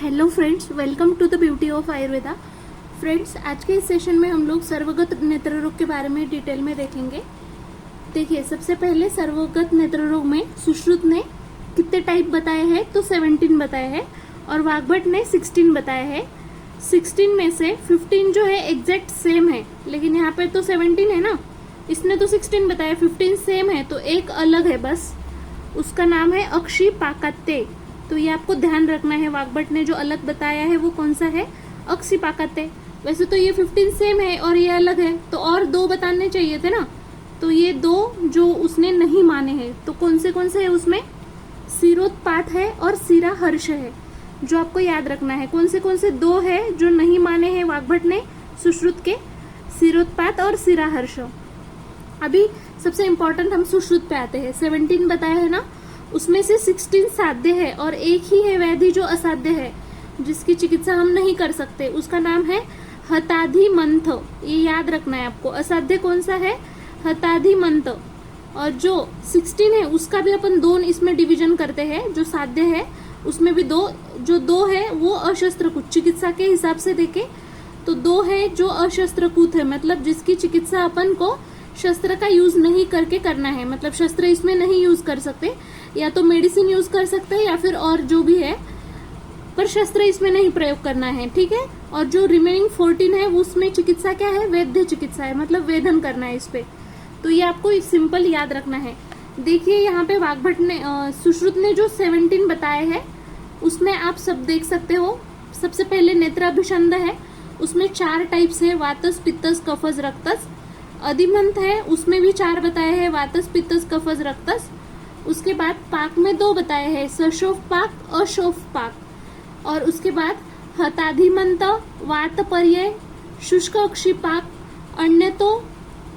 Hello friends, welcome to the beauty of Ayurveda. Friends, आज के इस सेशन में हम लोग सर्वगत नेत्र रोग के बारे में डिटेल में देखेंगे। देखिए, सबसे पहले सर्वगत नेत्र रोग में सुश्रुत ने कितने टाइप बताए हैं, तो 17 बताए हैं और वाग्भट ने 16 बताए हैं। 16 में से 15 जो है एग्जैक्ट सेम है, लेकिन यहाँ पे तो 17 है ना, इसने तो 16 बताया, 15 सेम है, तो एक अलग है बस, उसका नाम है अक्षिपाकत्ते। तो ये आपको ध्यान रखना है, वाग्भट ने जो अलग बताया है वो कौन सा है, अक्षिपाकत्ते। वैसे तो ये 15 सेम है और ये अलग है, तो और दो बताने चाहिए थे ना, तो ये दो जो उसने नहीं माने हैं, तो कौन से है उसमें, सिरोत्पात है और सिराहर्ष है, जो आपको याद रखना है। कौन से दो है जो नहीं माने हैं वाग्भट ने सुश्रुत के, सिरोत्पात और सिराहर्ष। अभी सबसे इम्पोर्टेंट हम सुश्रुत पे आते हैं। 17 बताया है ना, उसमें से 16 साध्य है और एक ही है व्याधि जो असाध्य है, जिसकी चिकित्सा हम नहीं कर सकते, उसका नाम है हताधिमंथ। ये याद रखना है आपको। असाध्य कौन सा है, हताधिमंथ। और जो 16 है उसका भी अपन दो इसमें डिवीजन करते हैं, जो साध्य है उसमें भी दो, जो दो है वो अशस्त्रकूत, चिकित्सा के हिसाब से देखे तो दो है जो अशस्त्रकूत है, मतलब जिसकी चिकित्सा अपन को शस्त्र का यूज नहीं करके करना है, मतलब शस्त्र इसमें नहीं यूज कर सकते, या तो मेडिसिन यूज कर सकते हैं या फिर और जो भी है, पर शस्त्र इसमें नहीं प्रयोग करना है, ठीक है। और जो रिमेनिंग 14 है उसमें चिकित्सा क्या है, वैद्य चिकित्सा है, मतलब वेदन करना है इस पे। तो ये आपको सिंपल याद रखना है। देखिए यहाँ पे वाग्भट ने सुश्रुत ने जो 17 बताए हैं उसमें आप सब देख सकते हो। सबसे पहले नेत्राभिषंद है, उसमें 4 टाइप्स है, वातस, पित्तस, कफस, रक्तस। अधिमंथ है, उसमें भी 4 बताए हैं, वातस, पित्तस, कफस, रक्तस। उसके बाद पाक में 2 बताए हैं, सशोफ पाक, अशोफ पाक। और उसके बाद हताधिमंत, वात पर्यय, शुष्क अक्षिपाक, अन्य तो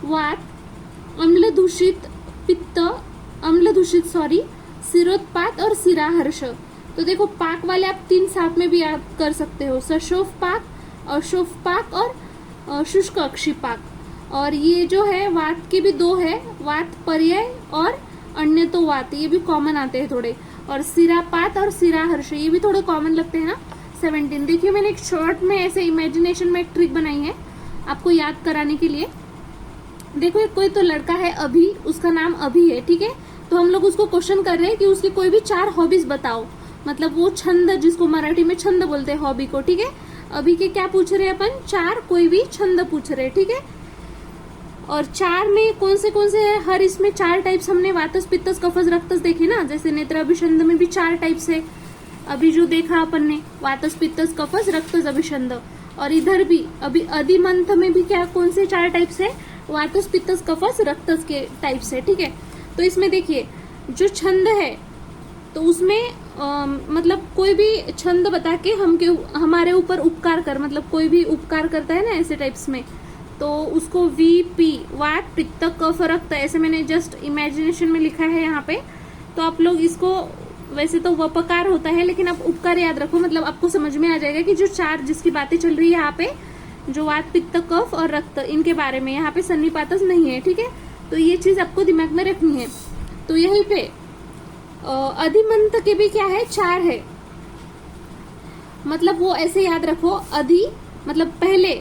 वात, अम्ल दूषित पित्त, सिरोत्पात और सिराहर्ष। तो देखो, पाक वाले आप 3 साथ में भी याद कर सकते हो, सशोफ पाक, अशोफ पाक और शुष्क अक्षिपाक। और ये जो है वात के भी 2 है, वात पर्यय और अन्य तो वात, ये भी कॉमन आते हैं थोड़े। और सिरापात और सिराहर्ष ये भी थोड़े कॉमन लगते हैं ना, 17। देखिए, मैंने एक शॉर्ट में ऐसे इमेजिनेशन में एक ट्रिक बनाई है आपको याद कराने के लिए। देखो, एक कोई तो लड़का है अभी, उसका नाम अभी है, ठीक है। तो हम लोग उसको क्वेश्चन कर रहे हैं कि उसकी कोई भी 4 हॉबीज बताओ, मतलब वो छंद, जिसको मराठी में छंद बोलते हैं हॉबी को, ठीक है। अभी के क्या पूछ रहे हैं अपन, 4 कोई भी छंद पूछ रहे हैं, ठीक है। और 4 में कौन से है, हर इसमें 4 टाइप्स हमने वातस, पित्तस, कफस, रक्तस देखे ना। जैसे नेत्राभिषंद में भी 4 टाइप्स है, अभी जो देखा अपन ने, वातस, पित्तस, कफस, रक्तस, अभिषंद। और इधर भी अभी अधिमंथ में भी क्या, कौन से 4 टाइप्स है, वातस, पित्तस, कफस, रक्तस के टाइप्स है, ठीक है। तो इसमें देखिए, जो छंद है तो उसमें मतलब कोई भी छंद बता के हमारे ऊपर उपकार कर, मतलब कोई भी उपकार करता है ना ऐसे टाइप्स में, तो उसको वीपी, वात, पित्त, कफ, रक्त, ऐसे मैंने जस्ट इमेजिनेशन में लिखा है यहाँ पे। तो आप लोग इसको, वैसे तो वपकार होता है लेकिन आप उपकार याद रखो, मतलब आपको समझ में आ जाएगा कि जो 4 जिसकी बातें चल रही है यहाँ पे, जो वात, पित्त, कफ और रक्त, इनके बारे में यहाँ पे सन्निपातस नहीं है, ठीक है। तो ये चीज आपको दिमाग में रखनी है। तो यहीं पे अधिमंथ के भी क्या है, 4 है, मतलब वो ऐसे याद रखो, अधि मतलब पहले,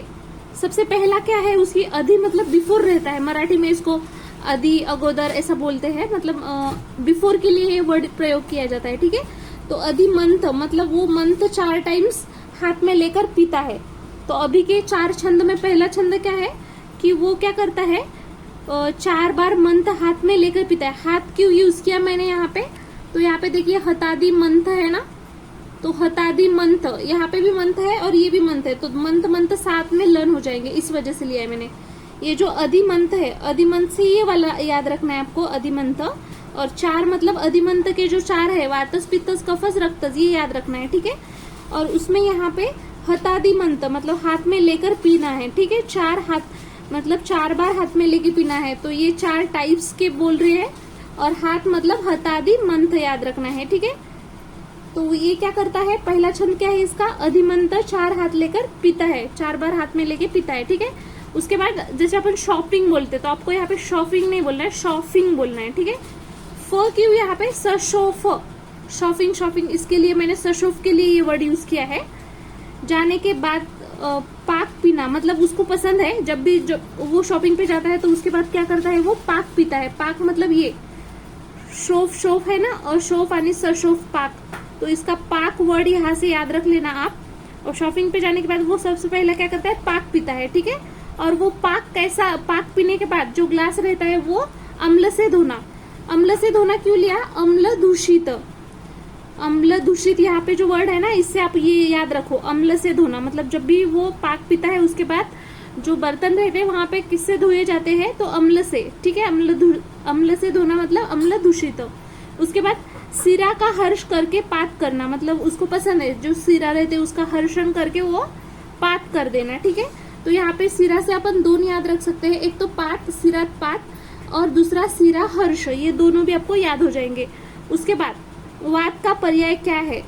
सबसे पहला क्या है उसकी, अधि मतलब बिफोर रहता है, मराठी में इसको अधि, अगोदर ऐसा बोलते हैं, मतलब बिफोर के लिए ये वर्ड प्रयोग किया जाता है, ठीक है। तो अधिमंथ मतलब वो मंथ 4 टाइम्स हाथ में लेकर पीता है। तो अभी के 4 छंद में पहला छंद क्या है कि वो क्या करता है, 4 बार मंथ हाथ में लेकर पीता है। हाथ क्यों यूज किया मैंने यहाँ पे, तो यहाँ पे देखिए हताधिमंथ है ना, तो हताधिमंथ, यहाँ पे भी मंथ है और ये भी मंथ है, तो मंथ साथ में लर्न हो जाएंगे, इस वजह से लिया है मैंने। ये जो अधिमंथ है, अधिमंथ से ये वाला याद रखना है आपको, अधिमंथ। और 4 मतलब अधिमंथ के जो 4 है, वातस, पित्तस, कफस, रक्तस, ये याद रखना है, ठीक है। और उसमें यहाँ पे हताधिमंथ मतलब हाथ में लेकर पीना है, ठीक है। 4 हाथ मतलब 4 बार हाथ में लेके पीना है, तो ये 4 टाइप्स के बोल रहे हैं। और हाथ मतलब हताधिमंथ याद रखना है, ठीक है। तो ये क्या करता है, पहला छंद क्या है इसका, अधिमंथ, 4 हाथ लेकर पीता है, 4 बार हाथ में लेके पीता है, ठीक है। उसके बाद जैसे अपन शॉपिंग बोलते, तो आपको यहाँ पे शॉपिंग नहीं बोलना है, शॉपिंग बोलना है, ठीक है। फ क्यों यहाँ पे, सशोफ, शॉपिंग इसके लिए मैंने सशोफ के लिए ये वर्ड यूज किया है। जाने के बाद पाक पीना, मतलब उसको पसंद है, जब भी वो शॉपिंग पे जाता है तो उसके बाद क्या करता है, वो पाक पीता है। पाक मतलब ये शोफ है ना, और शोफ यानी सशोफ पाक, तो इसका पाक वर्ड यहाँ से याद रख लेना आप। और शॉपिंग पे जाने के बाद वो सबसे पहले क्या करता है, पाक पीता है, ठीक है। और वो पाक कैसा, पाक पीने के बाद जो ग्लास रहता है वो अम्ल से धोना। अम्ल से धोना क्यों लिया, अम्ल दूषित, अम्ल दूषित यहाँ पे जो वर्ड है ना, इससे आप ये याद रखो, अम्ल से धोना मतलब जब भी वो पाक पीता है उसके बाद जो बर्तन रहते हैं वहां पे किससे धोए जाते हैं, तो अम्ल से, ठीक है। अम्ल से धोना मतलब अम्ल दूषित। उसके बाद सिरा का हर्ष करके पात करना, मतलब उसको पसंद है जो सिरा रहते उसका हर्षण करके वो पात कर देना, ठीक है। तो यहाँ पे सिरा से अपन दोनों याद रख सकते हैं, एक तो पात, सिरा पात, और दूसरा सिरा हर्ष, ये दोनों भी आपको याद हो जाएंगे। उसके बाद वात का पर्याय क्या है,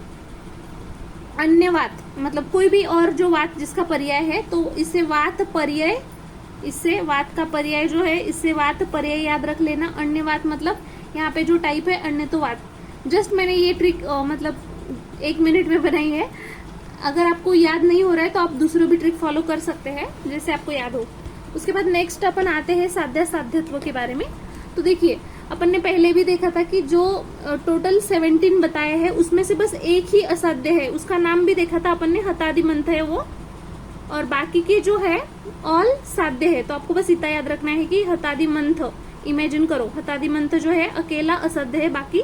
अन्य वात, मतलब कोई भी और जो वात जिसका पर्याय है, तो इससे वात पर्याय, इससे वात का पर्याय जो है, इससे वात पर्याय याद रख लेना। अन्य वात मतलब यहाँ पे जो टाइप है अन्य तो वात। जस्ट मैंने ये ट्रिक मतलब 1 मिनट में बनाई है। अगर आपको याद नहीं हो रहा है तो आप दूसरों भी ट्रिक फॉलो कर सकते हैं जैसे आपको याद हो। उसके बाद नेक्स्ट अपन आते हैं साध्य साध्यत्व के बारे में। तो देखिए अपन ने पहले भी देखा था कि जो टोटल 17 बताए हैं उसमें से बस एक ही असाध्य है, उसका नाम भी देखा था अपन ने, हतादिमंथ है वो, और बाकी के जो है ऑल साध्य है। तो आपको बस इतना याद रखना है कि हतादिमंथ, इमेजिन करो हतादिमंथ जो है अकेला असाध्य है, बाकी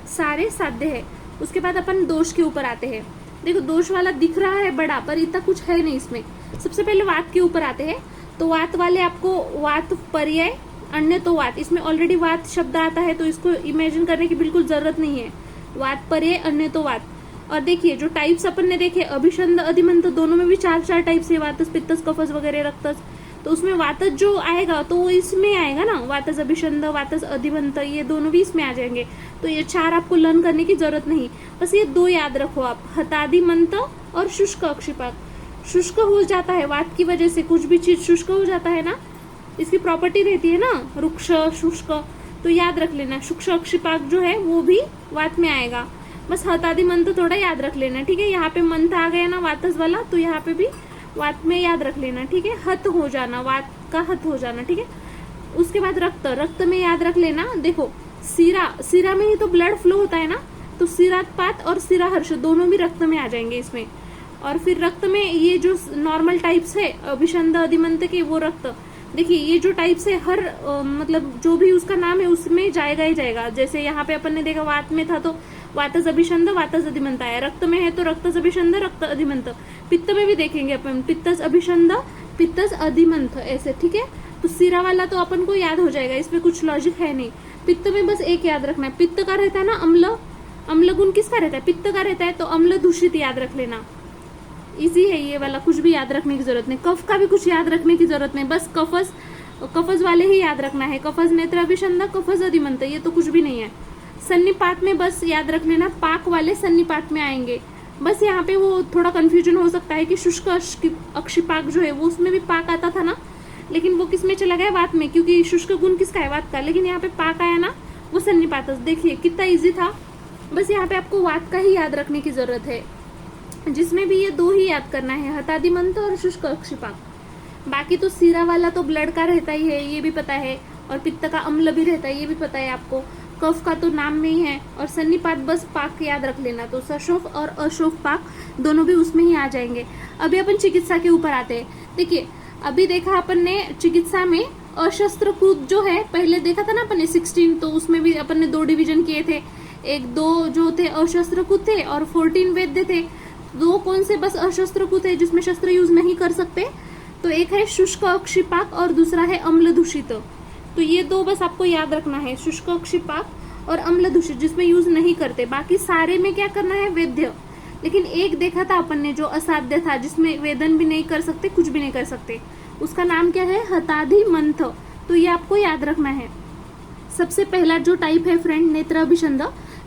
सारे साध्य है। उसके बाद अपन दोष के ऊपर आते हैं। देखो दोष वाला दिख रहा है बड़ा, पर इतना कुछ है नहीं इसमें। सबसे पहले वात के ऊपर आते हैं। तो वात वाले आपको वात पर्याय अन्य तो वात, इसमें ऑलरेडी वात शब्द आता है तो इसको इमेजिन करने की बिल्कुल जरूरत नहीं है। वात पर्याय अन्य तो वात। और देखिए जो टाइप्स अपन ने देखे, अभिषंद अधिमंत दोनों में भी 4 टाइप्स है, वातस पित्तस कफस वगैरह रक्तस। तो उसमें वातस जो आएगा तो वो इसमें आएगा ना, वातस अभिषंद वातस अधिमंत, ये दोनों भी इसमें आ जाएंगे। तो ये 4 आपको लर्न करने की जरूरत नहीं, बस ये 2 याद रखो आप, हतादिमंत और शुष्क अक्षिपाक। शुष्क हो जाता है वात की वजह से, कुछ भी चीज शुष्क हो जाता है ना, इसकी प्रॉपर्टी रहती है ना रुक्ष शुष्क, तो याद रख लेना शुष्क अक्षिपाक जो है वो भी वात में आएगा। बस हतादिमंत थोड़ा याद रख लेना, ठीक है। यहाँ पे मंथ आ गया ना वातस वाला, तो यहाँ पे भी वात में याद रख लेना, ठीक है। हत हो जाना, वात का हत हो जाना, ठीक है। उसके बाद रक्त, रक्त में याद रख लेना। देखो सिरा में ही तो ब्लड फ्लो होता है ना, तो सिरापात और सिरा हर्ष दोनों भी रक्त में आ जाएंगे इसमें। और फिर रक्त में ये जो नॉर्मल टाइप्स है अभिषंद अधिमंत के, वो रक्त, देखिए ये जो टाइप्स है हर मतलब जो भी उसका नाम है उसमें जाएगा ही जाएगा। जैसे यहाँ पे अपन ने देखा वात में था तो वातस अभिषंद वातस अधिमंत आया, रक्त में है तो रक्तस अभिषंद रक्त अधिमंत, पित्त में भी देखेंगे अपन पित्तस अभिषंद पित्तस अधिमंत ऐसे, ठीक है। तो सिरा वाला तो अपन को याद हो जाएगा, इसमें कुछ लॉजिक है नहीं। पित्त में बस एक याद रखना है, पित्त का रहता है ना अम्ल, अम्ल गुण किसका रहता है, पित्त का रहता है, तो अम्ल दूषित याद रख लेना। इजी है ये वाला, कुछ भी याद रखने की जरूरत नहीं। कफ का भी कुछ याद रखने की जरूरत नहीं, बस कफस वाले ही याद रखना है, कफस नेत्र अभिषंद कफस अधिमंत, ये तो कुछ भी नहीं है। सन्निपात में बस याद रख लेना, पाक वाले सन्निपात में आएंगे। बस यहाँ पे वो थोड़ा कंफ्यूजन हो सकता है कि शुष्क अक्षिपाक जो है वो उसमें भी पाक आता था ना, लेकिन वो किस में चला गया, वात में, क्योंकि शुष्क गुण किसका है, वात का। लेकिन यहाँ पे पाक आया ना, वो सन्निपात। देखिए कितना इजी था, बस यहाँ पे आपको वात का ही याद रखने की जरूरत है, जिसमें भी ये 2 ही याद करना है, हतादिमंत और शुष्क अक्षिपाक। बाकी तो सिरा वाला तो ब्लड का रहता ही है, ये भी पता है, और पित्त का अम्ल भी रहता है, ये भी पता है आपको। कफ का तो नाम में ही है, और सन्निपात बस पाक याद रख लेना। तो सशोफ और अशोफ पाक दोनों भी उसमें ही आ जाएंगे। अभी अपन चिकित्सा के ऊपर आते हैं। देखिए अभी देखा अपन ने चिकित्सा में अशस्त्रकृत जो है, पहले देखा था ना अपन ने 16, तो उसमें भी अपन ने 2 डिवीजन किए थे, 1-2 जो थे अशस्त्रकृत थे और 14 वैद्य थे। 2 कौन से बस अशस्त्रकृत है जिसमें शस्त्र यूज नहीं कर सकते, तो एक है शुष्क अक्षिपाक और दूसरा है अम्ल दूषित। तो ये 2 बस आपको याद रखना है, शुष्क अक्षिपाक और अम्ल दूषित, जिसमें यूज नहीं करते। बाकी सारे में क्या करना है, वैद्य। लेकिन एक देखा था अपन ने जो असाध्य था, जिसमें वेदन भी नहीं कर सकते, कुछ भी नहीं कर सकते, उसका नाम क्या है, हतादिमंथ। तो ये आपको याद रखना है। सबसे पहला जो टाइप है फ्रेंड, नेत्र अभिषंद।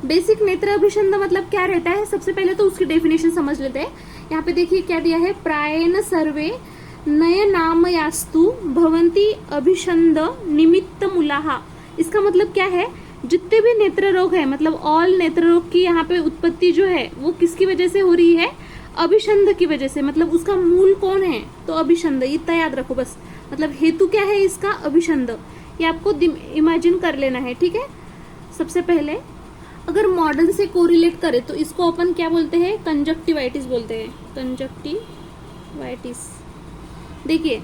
बेसिक नेत्र अभिषंद मतलब क्या रहता है, सबसे पहले तो उसकी डेफिनेशन समझ लेते हैं। यहाँ पे देखिए क्या दिया है, प्रायेण सर्वे नयनामयास्तु भवन्ति अभिषंद निमित्त मूलाहा। इसका मतलब क्या है, जितने भी नेत्र रोग है मतलब ऑल नेत्र रोग की यहाँ पे उत्पत्ति जो है वो किसकी वजह से हो रही है, अभिषंध की वजह से। मतलब उसका मूल कौन है, तो अभिषंध, इतना याद रखो बस। मतलब हेतु क्या है इसका, अभिषंध, ये आपको इमेजिन कर लेना है, ठीक है। सबसे पहले अगर मॉडर्न से कोरिलेट करें तो इसको अपन क्या बोलते हैं, कंजक्टिवाइटिस बोलते हैं, कंजक्टिवाइटिस। देखिए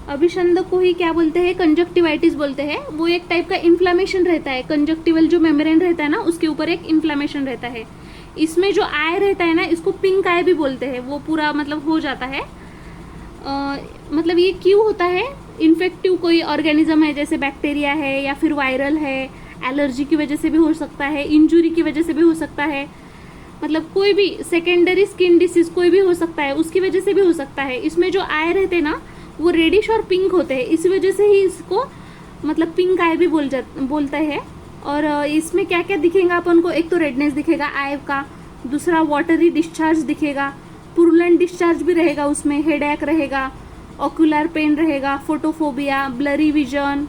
अभिषंध को ही क्या बोलते हैं, कंजक्टिवाइटिस बोलते हैं। वो एक टाइप का इन्फ्लामेशन रहता है, कंजक्टिवल जो मेम्ब्रेन रहता है ना उसके ऊपर एक इन्फ्लामेशन रहता है। इसमें जो आई रहता है ना इसको पिंक आई भी बोलते हैं, वो पूरा मतलब हो जाता है। मतलब ये क्यों होता है, इन्फेक्टिव कोई ऑर्गेनिज्म है जैसे बैक्टीरिया है या फिर वायरल है, एलर्जी की वजह से भी हो सकता है, इंजुरी की वजह से भी हो सकता है, मतलब कोई भी सेकेंडरी स्किन डिसीज कोई भी हो सकता है, उसकी वजह से भी हो सकता है। इसमें जो आई रहते हैं ना वो रेडिश और पिंक होते हैं, इसी वजह से ही इसको मतलब पिंक आई भी बोलते हैं। और इसमें क्या क्या दिखेगा अपन को, एक तो रेडनेस दिखेगा आई का, दूसरा वाटरी डिस्चार्ज दिखेगा, पुरुलेंट डिस्चार्ज भी रहेगा उसमें, हेडेक रहेगा, ऑक्यूलर पेन रहेगा, फोटोफोबिया, ब्लरी विजन।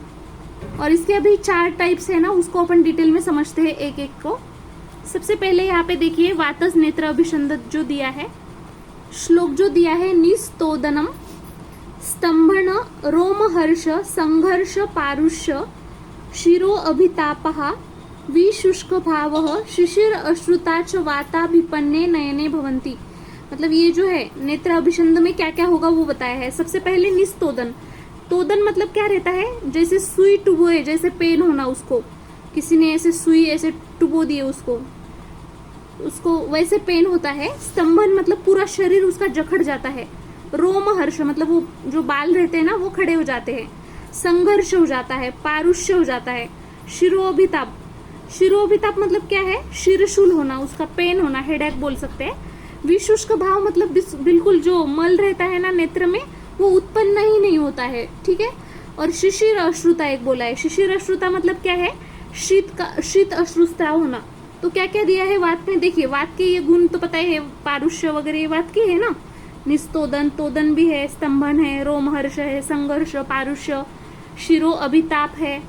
और इसके अभी 4 टाइप्स है ना, उसको अपन डिटेल में समझते हैं एक एक को। सबसे पहले यहाँ पे देखिए वातस नेत्र अभिषंध जो दिया है, श्लोक जो दिया है, निस्तोदनम स्तंभन रोमहर्ष संघर्ष पारुष्य शिरो अभितापः विशुष्क भावः शिशिर अश्रुता च वाताभिपन्ने नयने भवन्ति। मतलब ये जो है नेत्र अभिषंध में क्या क्या होगा वो बताया है। सबसे पहले निस्तोदन, तोदन मतलब क्या रहता है, जैसे सुई टुबोए, जैसे पेन होना, उसको किसी ने ऐसे सुई ऐसे टुबो दिए उसको वैसे पेन होता है। स्तंभन मतलब पूरा शरीर उसका जकड़ जाता है। रोमहर्ष मतलब वो जो बाल रहते हैं ना वो खड़े हो जाते हैं। संघर्ष हो जाता है, पारुष्य हो जाता है। शिरोभिताप, शिरोभिताप मतलब क्या है, शिरशूल होना, उसका पेन होना, हेडेक बोल सकते हैं। विशुष्क भाव मतलब बिल्कुल जो मल रहता है ना नेत्र में वो उत्पन्न ही नहीं होता है, ठीक है। और शिशिर अश्रुता एक बोला है, शिशिर अश्रुता मतलब क्या है, शीत अश्रुस्त्राव होना। तो क्या क्या दिया है वात में, देखिए वात के ये गुण तो पता है, पारुष्य वगैरह ये वात के है ना। निस्तोदन, तोदन भी है, स्तंभन है, रोमहर्ष है, संघर्ष, पारुष्य, शिरो अभिताप है,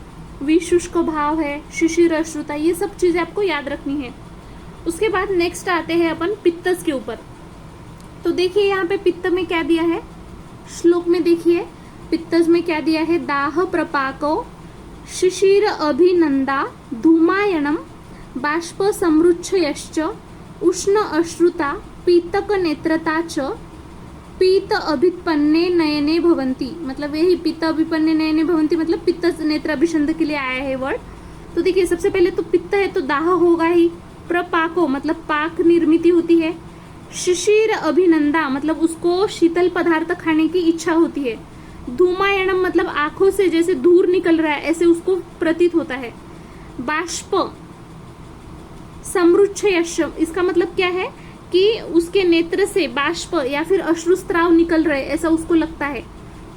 विशुष्क भाव है, शिशिर अश्रुता, ये सब चीजें आपको याद रखनी है। उसके बाद नेक्स्ट आते हैं अपन पित्तस के ऊपर। तो देखिए यहाँ पे पित्त में क्या दिया है, श्लोक में देखिए पित्तस में क्या दिया है, दाह प्रपाको शिशिर अभिनंदा धूमायनम बाष्प समृच्छयश्च उष्ण अश्रुता पीतक नेत्रता च पीत अभिपन्ने नयने भवंती। मतलब यही पीत अभिपन्ने नयने भवंती मतलब पित्त नेत्र अभिषंध के लिए आया है वर्ड। तो देखिए सबसे पहले तो पित्त है तो दाह होगा ही, प्रपाको मतलब पाक निर्मिति होती है, शिशिर अभिनंदा मतलब उसको शीतल पदार्थ खाने की इच्छा होती है, धूमायनम मतलब आंखों से जैसे धूर निकल रहा है ऐसे उसको प्रतीत होता है, बाष्प समृच्छयश्च इसका मतलब क्या है कि उसके नेत्र से बाष्प या फिर अश्रुस्त्राव निकल रहे ऐसा उसको लगता है,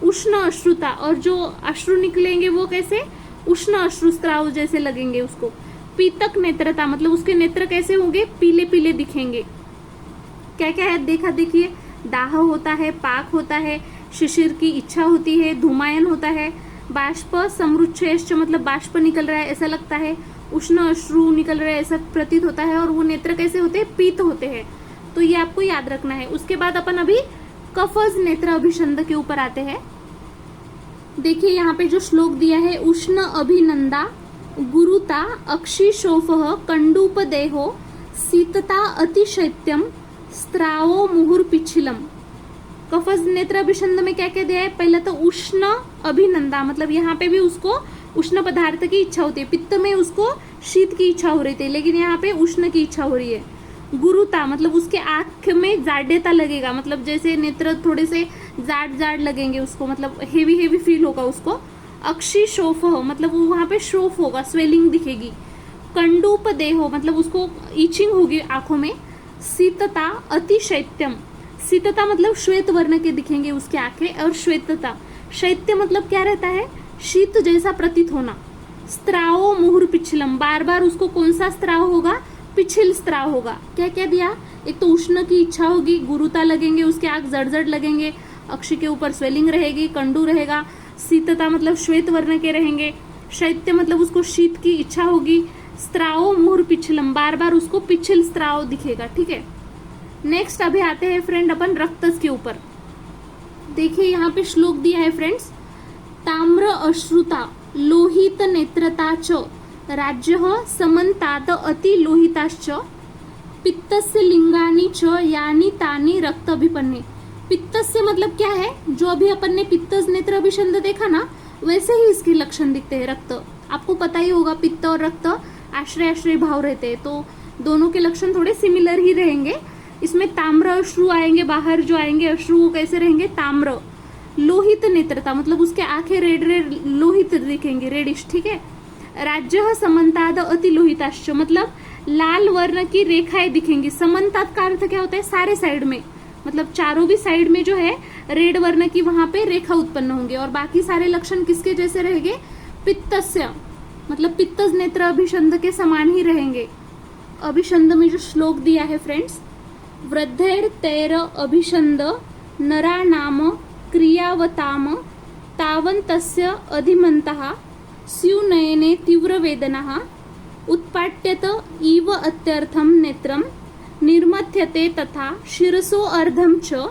उष्ण अश्रुता और जो अश्रु निकलेंगे वो कैसे उष्ण अश्रुस्त्राव जैसे लगेंगे उसको, पीतक नेत्रता मतलब उसके नेत्र कैसे होंगे, पीले पीले दिखेंगे। क्या क्या है देखा, देखिए दाह होता है, पाक होता है, शिशिर की इच्छा होती है, धूमायन होता है, बाष्प समृच्छयश्च मतलब बाष्प निकल रहा है ऐसा लगता है, उष्ण अश्रु निकल रहा है ऐसा प्रतीत होता है, और वो नेत्र कैसे होते हैं, पीत होते हैं। तो ये आपको याद रखना है। उसके बाद अपन अभी कफज नेत्र अभिषंध के ऊपर आते हैं। देखिए यहाँ पे जो श्लोक दिया है, उष्ण अभिनंदा गुरुता अक्षिशोफः कंडूपदेहो शीतता अतिशैत्यम स्त्रावो मुहुर पिछिलम। कफज नेत्र अभिषंध में क्या क्या दिया है, पहले तो उष्ण अभिनंदा मतलब यहाँ पे भी उसको उष्ण पदार्थ की इच्छा होती है, पित्त में उसको शीत की इच्छा हो रही थी लेकिन यहाँ पे उष्ण की इच्छा हो रही है। गुरुता मतलब उसके आंख में जाड्यता लगेगा, मतलब जैसे नेत्र थोड़े से जाड जाड लगेंगे उसको, मतलब हेवी हेवी फील होगा उसको। अक्षी शोफ हो मतलब वो वहां पे शोफ होगा, स्वेलिंग दिखेगी। कंडूप देहो मतलब उसको ईचिंग होगी आंखों में। शीतता अतिशैत्यम, शीतता मतलब श्वेत वर्ण के दिखेंगे उसके आंखें, और श्वेतता शैत्य मतलब क्या रहता है, शीत जैसा प्रतीत होना। स्त्रावो मुहुर पिछलम बार बार उसको कौन सा स्त्राव होगा, पिछिल स्त्राव होगा। क्या क्या दिया, एक तो उष्ण की इच्छा होगी, गुरुता लगेंगे उसके आंख जड़ लगेंगे, अक्षी के ऊपर स्वेलिंग रहेगी, कंडू रहेगा। शीतता मतलब श्वेत वर्ण के रहेंगे। शैत्य मतलब उसको शीत की इच्छा होगी। स्त्राव मुहुर पिछलम, बार बार उसको पिछल स्त्राव दिखेगा, ठीक है। नेक्स्ट अभी आते हैं फ्रेंड अपन रक्तस के ऊपर। देखिए यहाँ पे श्लोक दिया है फ्रेंड्स, ताम्र अश्रुता लोहित नेत्रता च राज्य समन्तात अति लोहिताश्च पित्तस्य लिंगानि च यानी तानी रक्त अभिपन्ने। पित्तस्य मतलब क्या है, जो अभी अपन ने पित्तस नेत्र अभिषंद देखा ना, वैसे ही इसके लक्षण दिखते हैं। रक्त आपको पता ही होगा, पित्त और रक्त आश्रय आश्रय भाव रहते हैं, तो दोनों के लक्षण थोड़े सिमिलर ही रहेंगे। इसमें ताम्र अश्रु आएंगे, बाहर जो आएंगे अश्रु वो कैसे रहेंगे, ताम्र। लोहित नेत्रता मतलब उसके आंखें रेड रेड लोहित दिखेंगे, रेडिश, ठीक है। राज्य समन्ताद अति लोहिताश्च मतलब लाल वर्ण की रेखाएं दिखेंगी। समन्तात का अर्थ क्या होता है, सारे साइड में, मतलब चारों भी साइड में जो है रेड वर्ण की वहां पे रेखा उत्पन्न होंगे। और बाकी सारे लक्षण किसके जैसे रहेंगे, पित्तस्य मतलब पित्तस नेत्र अभिषंद के समान ही रहेंगे। अभिषंद में जो श्लोक दिया है फ्रेंड्स, वृद्धेर तैर अभिषंद नरा नाम क्रियावताम तावन्तस्य अधिमन्तः स्युनयने तीव्र वेदना उत्पाट्यत इव अत्यर्थम नेत्रम निर्मथ्यते तथा शिरसो अर्धम च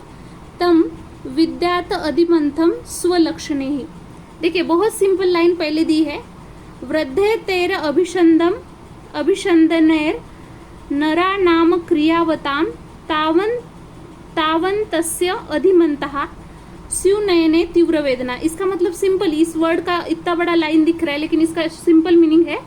तम विद्यात अधिमंथम स्वलक्षणे ही। देखिए बहुत सिंपल लाइन पहले दी है, वृद्धे तेर अभिषंदम अभिषंदनेर नरा नाम क्रियावताम तावन तस्य अधिमंतः स्युनयने तीव्र वेदना। इसका मतलब सिंपल, इस वर्ड का इतना बड़ा लाइन दिख रहा है लेकिन इसका सिंपल मीनिंग है,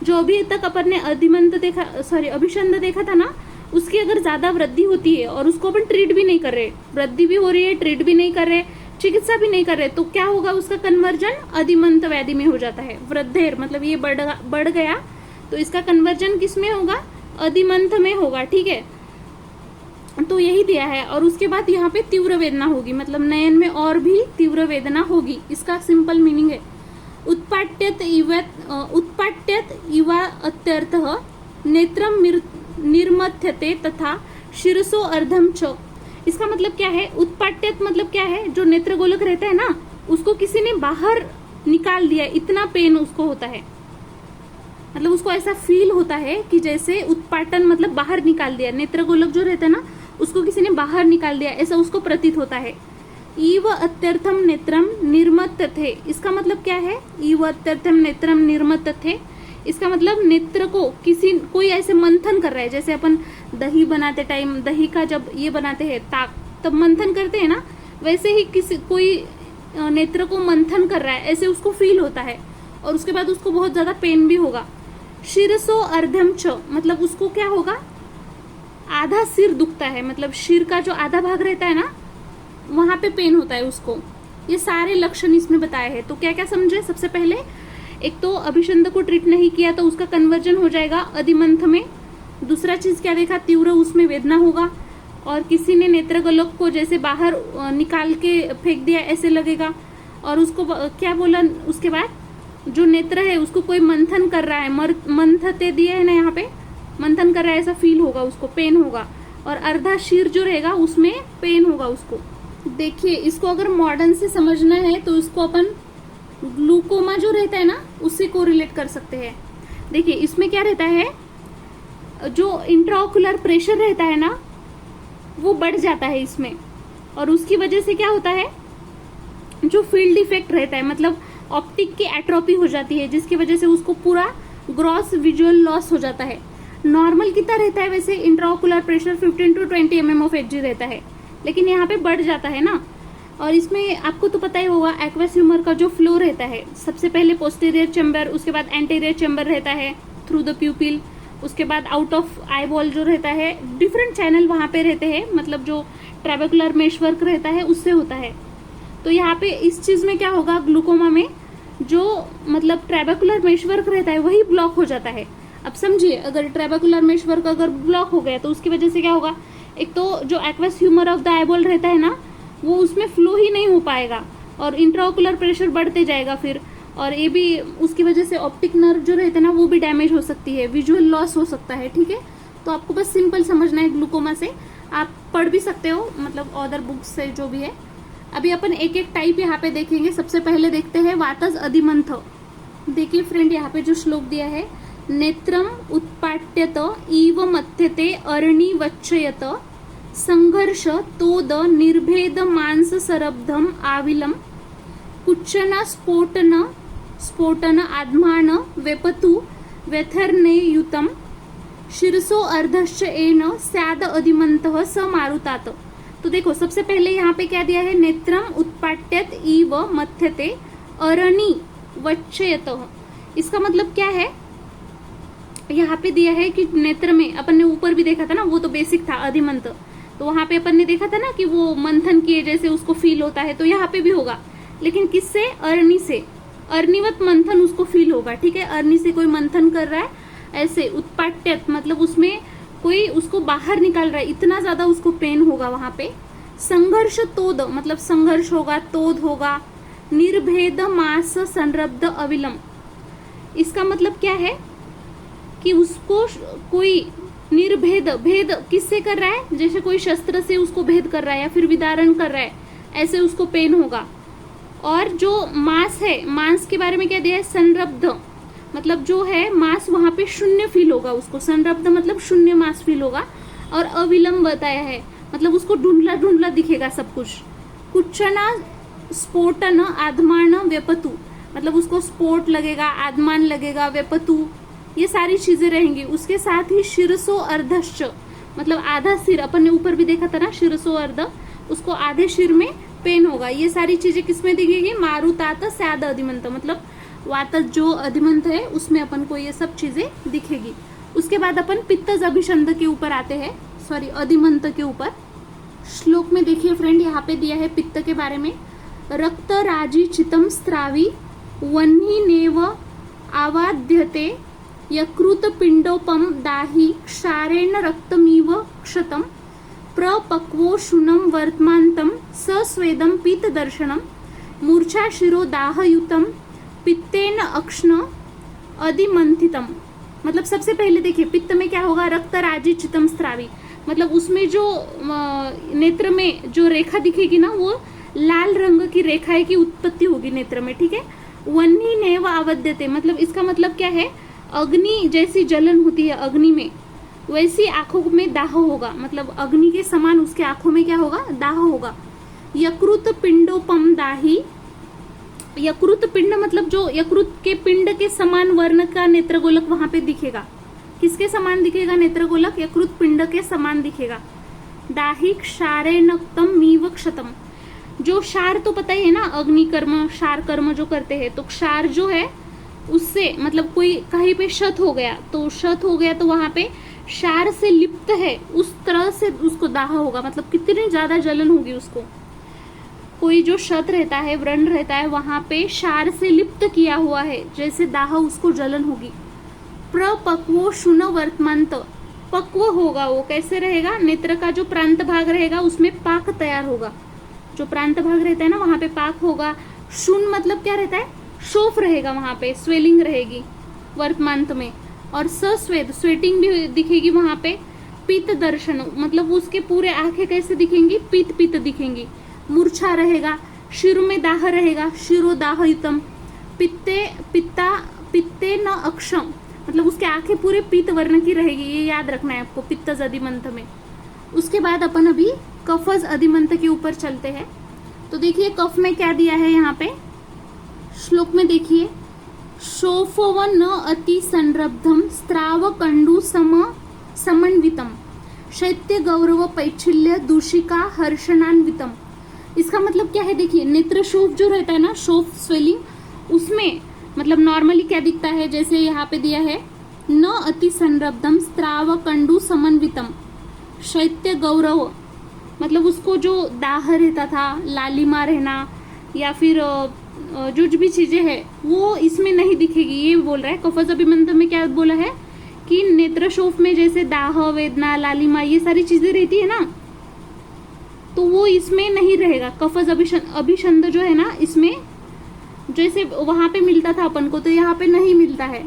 जो अभी तक अपन ने अधिमंत देखा, सॉरी अभिषंद देखा था ना, उसकी अगर ज्यादा वृद्धि होती है और उसको अपन ट्रीट भी नहीं कर रहे, वृद्धि भी हो रही है, ट्रीट भी नहीं कर रहे, चिकित्सा भी नहीं कर रहे, तो क्या होगा, उसका कन्वर्जन अधिमंत व्याधि में हो जाता है। वृद्धेर मतलब ये बढ़ गया, तो इसका कन्वर्जन किस में होगा, अधिमंत में होगा, ठीक है। तो यही दिया है। और उसके बाद यहाँ पे तीव्र वेदना होगी, मतलब नयन में और भी तीव्र वेदना होगी, इसका सिंपल मीनिंग है। उत्पाट्यत इवा अत्यर्थः नेत्रम निर्मथ्यते तथा शिरसो अर्धम च। इसका मतलब क्या है, उत्पाट्यत मतलब क्या है, जो नेत्र गोलक रहता है ना, उसको किसी ने बाहर निकाल दिया, इतना पेन उसको होता है, मतलब उसको ऐसा फील होता है कि जैसे उत्पाटन मतलब बाहर निकाल दिया, नेत्र गोलक जो रहता है ना उसको किसी ने बाहर निकाल दिया, ऐसा उसको प्रतीत होता है। इव अत्यर्थम नेत्रम निर्मत्तथे, इसका मतलब क्या है, इव अत्यर्थम नेत्रम निर्मत्तथे, इसका मतलब नेत्र को कोई ऐसे मंथन कर रहा है, जैसे अपन दही बनाते टाइम, दही का जब ये बनाते हैं ताक, तब मंथन करते हैं ना, वैसे ही कोई नेत्र को मंथन कर रहा है, ऐसे उसको फील होता है। और उसके बाद उसको बहुत ज्यादा पेन भी होगा। शिरसो अर्धम च मतलब उसको क्या होगा, आधा सिर दुखता है, मतलब सिर का जो आधा भाग रहता है ना, वहां पे पेन होता है उसको। ये सारे लक्षण इसमें बताए हैं। तो क्या क्या समझे, सबसे पहले एक तो अभिषंद को ट्रीट नहीं किया तो उसका कन्वर्जन हो जाएगा अधिमंथ में। दूसरा चीज क्या देखा, तीव्र उसमें वेदना होगा, और किसी ने नेत्र गोलक को जैसे बाहर निकाल के फेंक दिया ऐसे लगेगा। और उसको क्या बोला, उसके बाद जो नेत्र है उसको कोई मंथन कर रहा है, मंथते दिया है ना, यहाँ पे मंथन कर रहा है, ऐसा फील होगा उसको, पेन होगा। और अर्धा शीर जो रहेगा उसमें पेन होगा उसको। देखिए इसको अगर मॉडर्न से समझना है तो इसको अपन ग्लूकोमा जो रहता है ना उससे कोरिलेट कर सकते हैं। देखिए इसमें क्या रहता है, जो इंट्राओकुलर प्रेशर रहता है ना वो बढ़ जाता है इसमें, और उसकी वजह से क्या होता है, जो फील्ड इफेक्ट रहता है, मतलब ऑप्टिक की एट्रोपी हो जाती है, जिसकी वजह से उसको पूरा ग्रॉस विजुअल लॉस हो जाता है। नॉर्मल कितना रहता है वैसे intraocular pressure 15 to 20 mm of Hg रहता है, लेकिन यहाँ पे बढ़ जाता है ना। और इसमें आपको तो पता ही होगा एक्वस ह्यूमर का जो फ्लो रहता है, सबसे पहले पोस्टीरियर चेम्बर, उसके बाद एंटीरियर चेम्बर रहता है थ्रू द प्यूपिल, उसके बाद आउट ऑफ आई बॉल जो रहता है, डिफरेंट चैनल वहां पे रहते हैं, मतलब जो ट्रेबेकुलर मेशवर्क रहता है उससे होता है। तो यहाँ पे इस चीज में क्या होगा, ग्लूकोमा में जो मतलब ट्रेबेकुलर मेशवर्क रहता है वही ब्लॉक हो जाता है। अब समझिए, अगर ट्रेबेकुलर मेशवर्क अगर ब्लॉक हो गया तो उसकी वजह से क्या होगा, एक तो जो aqueous humour of the eyeball रहता है ना वो उसमें फ्लो ही नहीं हो पाएगा, और इंट्राओकुलर प्रेशर बढ़ते जाएगा फिर, और ये भी उसकी वजह से ऑप्टिक नर्व जो रहते हैं ना वो भी डैमेज हो सकती है, विजुअल लॉस हो सकता है। ठीक है, तो आपको बस सिंपल समझना है ग्लूकोमा से, आप पढ़ भी सकते हो मतलब अदर बुक्स से जो भी है। अभी अपन एक एक टाइप यहाँ पे देखेंगे। सबसे पहले देखते हैं वातस अधिमंथ। देखिए फ्रेंड यहाँ पे जो श्लोक दिया है, नेत्रम उत्पाट्यत इव मथ्यते अर्णिवच्छयत संघर्ष तोद निर्भेद मांस सरब्धम आविलम कुच्चन स्फोटन आत्मान वेपतु व्यथर्नेयुतम शिरसो अर्धश्च एन स्याद अधिमंतः स मारुतात। तो देखो सबसे पहले यहाँ पे क्या दिया है, नेत्रम उत्पाट्यत इव मथ्यते अरणि वच्छयत। इसका मतलब क्या है, यहाँ पे दिया है कि नेत्र में, अपन ने ऊपर भी देखा था ना, वो तो बेसिक था अधिमंत, तो वहां पे अपन ने देखा था ना कि वो मंथन किए जैसे उसको फील होता है, तो यहाँ पे भी होगा, लेकिन किससे, अरणि से, अरणिवत मंथन उसको फील होगा। ठीक है, अरणि से कोई मंथन कर रहा है ऐसे, उत्पाट्यत मतलब उसमें कोई उसको बाहर निकाल रहा है, इतना ज्यादा उसको पेन होगा वहां पे। संघर्ष तोद मतलब संघर्ष होगा, तोद होगा। निर्भेद मास संरब्ध अविलम, इसका मतलब क्या है कि उसको कोई निर्भेद, भेद किससे कर रहा है, जैसे कोई शस्त्र से उसको भेद कर रहा है या फिर विदारण कर रहा है, ऐसे उसको पेन होगा। और जो मांस है, मांस के बारे में क्या दिया है, संरब्ध मतलब जो है मांस, वहां पे शून्य फील होगा उसको, संरब्ध मतलब शून्य मांस फील होगा। और अविलंब बताया है मतलब उसको ढूंढला ढूंढला दिखेगा सब कुछ। कुच्चना स्फोटन आत्मान व्यपतु मतलब उसको स्फोट लगेगा, आत्मान लगेगा, व्यपतु ये सारी चीजें रहेंगी। उसके साथ ही शिरसो अर्धश्च मतलब आधा सिर, अपन ने ऊपर भी देखा था ना शिरसो अर्ध, उसको आधे सिर में पेन होगा। ये सारी चीजें किसमें दिखेगी, मारुतात स्याद अधिमंत मतलब वातज जो अधिमंत है उसमें अपन को ये सब चीजें दिखेगी। उसके बाद अपन पित्तज अभिषंद के ऊपर आते हैं, सॉरी अधिमंत के ऊपर। श्लोक में देखिए फ्रेंड, यहाँ पे दिया है पित्त के बारे में, रक्त राजी चितम स्त्रावी वह्नि नेव आवाद्यते यकृत पिंडोपम दाही क्षारेण रक्तमीव क्षतम प्रपक्वो शूनम वर्तमान्तम सस्वेदम पीत दर्शनम मूर्छा शिरो दाहयुतम पित्तेन अक्ष्ण अधिमंथितम। मतलब सबसे पहले देखिए पित्त में क्या होगा, रक्त राजी चितम स्त्रावी मतलब उसमें जो नेत्र में जो रेखा दिखेगी ना, वो लाल रंग की रेखा की उत्पत्ति होगी नेत्र में। ठीक है, वह्नि नेव आवाद्यते मतलब इसका मतलब क्या है, अग्नि जैसी जलन होती है अग्नि में, वैसी आंखों में दाह होगा, मतलब अग्नि के समान उसके आंखों में क्या होगा, दाह होगा। यकृत पिंडोपम दाही, यकृत पिंड मतलब जो यकृत के पिंड के समान वर्ण का नेत्रगोलक वहां पे दिखेगा। किसके समान दिखेगा नेत्रगोलक, यकृत पिंड के समान दिखेगा। दाही क्षारेणक्तम मीव क्षतम, जो क्षार तो पता ही है ना, अग्नि कर्म क्षार कर्म जो करते हैं, तो क्षार जो है उससे मतलब कोई कहीं पे शत हो गया, तो शत हो गया तो वहां पे क्षार से लिप्त है, उस तरह से उसको दाह होगा, मतलब कितनी ज्यादा जलन होगी उसको। कोई जो शत रहता है, व्रण रहता है, वहां पे क्षार से लिप्त किया हुआ है, जैसे दाह उसको जलन होगी। प्रपक्वो शुन वर्तमांत, पक्व होगा वो, कैसे रहेगा, नेत्र का जो प्रांत भाग रहेगा उसमें पाक तैयार होगा, जो प्रांत भाग रहता है ना वहां पे पाक होगा। शुन मतलब क्या रहता है, शोफ रहेगा वहां पे, स्वेलिंग रहेगी वर्तमांत में। और सस्वेद स्वेटिंग भी दिखेगी वहां पे। पित्त दर्शन मतलब उसके पूरे आंखें कैसे दिखेंगी, पित्त पित्त दिखेंगी। मूर्छा रहेगा, शिरो में दाह रहेगा, शिरो दाहयुतम। पित्ते न अक्षम मतलब उसके आंखें पूरे पीत वर्ण की रहेगी, ये याद रखना है आपको पित्तज अधिमंत में। उसके बाद अपन अभी कफज अधिमंत के ऊपर चलते हैं। तो देखिए कफ में क्या दिया है यहाँ पे श्लोक में, देखिए शोफव न अति संरब्धम स्त्राव कंडु समन्वितम शैत्य गौरव पैच्छिल्य दूषिका हर्षणान्वितम। इसका मतलब क्या है, देखिए नेत्र शोफ जो रहता है ना, शोफ स्वेलिंग, उसमें मतलब नॉर्मली क्या दिखता है, जैसे यहाँ पे दिया है न अति संरब्धम स्त्राव कंडु समन्वितम शैत्य गौरव मतलब उसको जो दाह रहता था, लालिमा रहना या फिर जो भी चीजें है वो इसमें नहीं दिखेगी, ये बोल रहा है। कफज अभिमंत में क्या बोला है कि नेत्रशोफ में जैसे दाह, वेदना, लालिमा ये सारी चीजें रहती है ना, तो वो इसमें नहीं रहेगा। कफज अभिषंद जो है ना, इसमें जैसे वहां पे मिलता था अपन को, तो यहाँ पे नहीं मिलता है।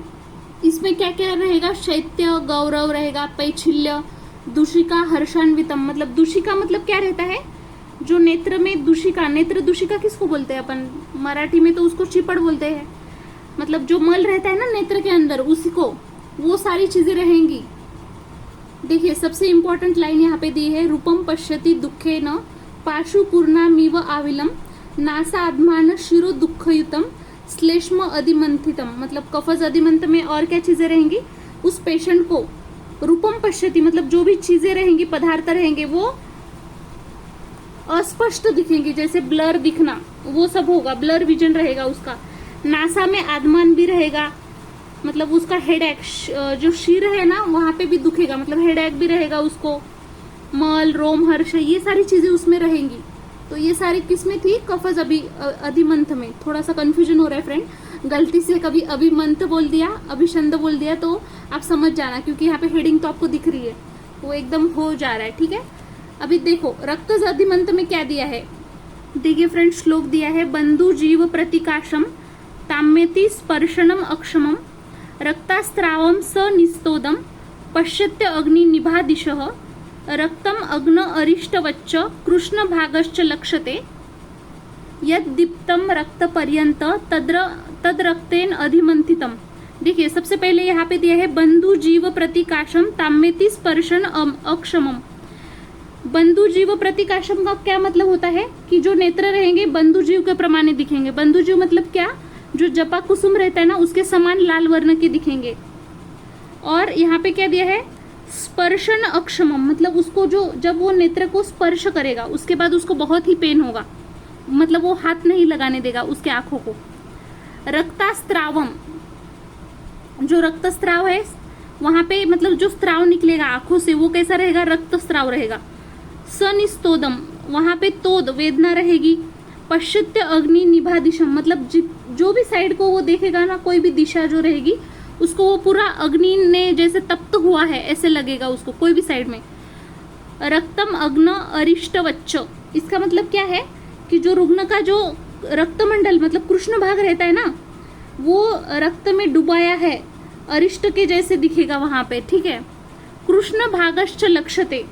इसमें क्या क्या रहेगा, शैत्य गौरव रहेगा, पैच्छिल्य, दूषिका, हर्षान्वितम मतलब दूषिका मतलब क्या रहता है, जो नेत्र में दूषिका, नेत्र दूषिका किसको बोलते हैं अपन मराठी में, तो उसको चिपड़ बोलते हैं, मतलब जो मल रहता है ना नेत्र के अंदर उसी को। वो सारी चीजें रहेंगी। देखिए सबसे इंपॉर्टेंट लाइन यहाँ पे दी है, रूपम पश्यति दुखे न पाशुपूर्णामिव आविलम नासा आत्मान शिरो दुखयुतम श्लेष्म अधिमंथितम। मतलब कफज अधिमंत में और क्या चीजें रहेंगी, उस पेशेंट को रूपम पश्यति मतलब जो भी चीजें रहेंगी, पदार्थ रहेंगे, वो अस्पष्ट दिखेंगे, जैसे ब्लर दिखना, वो सब होगा, ब्लर विजन रहेगा उसका। नासा में आत्मान भी रहेगा, मतलब उसका हेडेक, जो शीर है ना वहां पे भी दुखेगा, मतलब हेडेक भी रहेगा उसको। मल, रोम हर्ष, ये सारी चीजें उसमें रहेंगी। तो ये सारी किसमें थी, कफज अधिमंथ में। थोड़ा सा कंफ्यूजन हो रहा है फ्रेंड, गलती से कभी अभिमंथ बोल दिया, अभिषंद बोल दिया तो आप समझ जाना, क्योंकि यहाँ पे हेडिंग तो आपको दिख रही है, वो एकदम हो जा रहा है, ठीक है। अभी देखो रक्तज अधिमंथ में क्या दिया है, देखिए फ्रेंड श्लोक दिया है, बंधु जीव प्रतिकाशम ताम्यति स्पर्शनम अक्षमम रक्तास्त्रावम स निस्तोदम पश्यत्य अग्नि निभादिशः रक्तम अग्न अरिष्टवच्च कृष्ण भागश्च लक्ष्यते यद दीप्तम रक्त पर्यंत तद रक्तेन अधिमंथितम। देखिए सबसे पहले यहाँ पे दिया है बंधु जीव प्रतिकाशम ताम्यति स्पर्शन अक्षमम। बंधु जीव प्रतिकाशम का क्या मतलब होता है कि जो नेत्र रहेंगे बंधु जीव के प्रमाणे दिखेंगे। बंधु जीव मतलब क्या, जो जपा कुसुम रहता है ना उसके समान लाल वर्ण के दिखेंगे। और यहाँ पे क्या दिया है, स्पर्शन अक्षमम, मतलब उसको जो जब वो नेत्र को स्पर्श करेगा उसके बाद उसको बहुत ही पेन होगा, मतलब वो हाथ नहीं लगाने देगा उसके आंखों को। रक्तास्त्रावम, जो रक्तस्त्राव है वहां पे मतलब जो स्त्राव निकलेगा आंखों से वो कैसा रहेगा, रक्तस्त्राव रहेगा। सनिस्तोदम, वहां पे तोद वेदना रहेगी। पश्चित्य अग्नि निभा दिशम, मतलब जो भी साइड को वो देखेगा ना, कोई भी दिशा जो रहेगी उसको वो पूरा अग्नि ने जैसे तप्त हुआ है ऐसे लगेगा उसको, कोई भी साइड में। रक्तम अग्न अरिष्टवच्च, इसका मतलब क्या है कि जो रुग्ण का जो रक्तमंडल मतलब कृष्ण भाग रहता है ना वो रक्त में डुबाया है, अरिष्ट के जैसे दिखेगा वहां पे, ठीक है। कृष्ण भागश्च लक्ष्यते,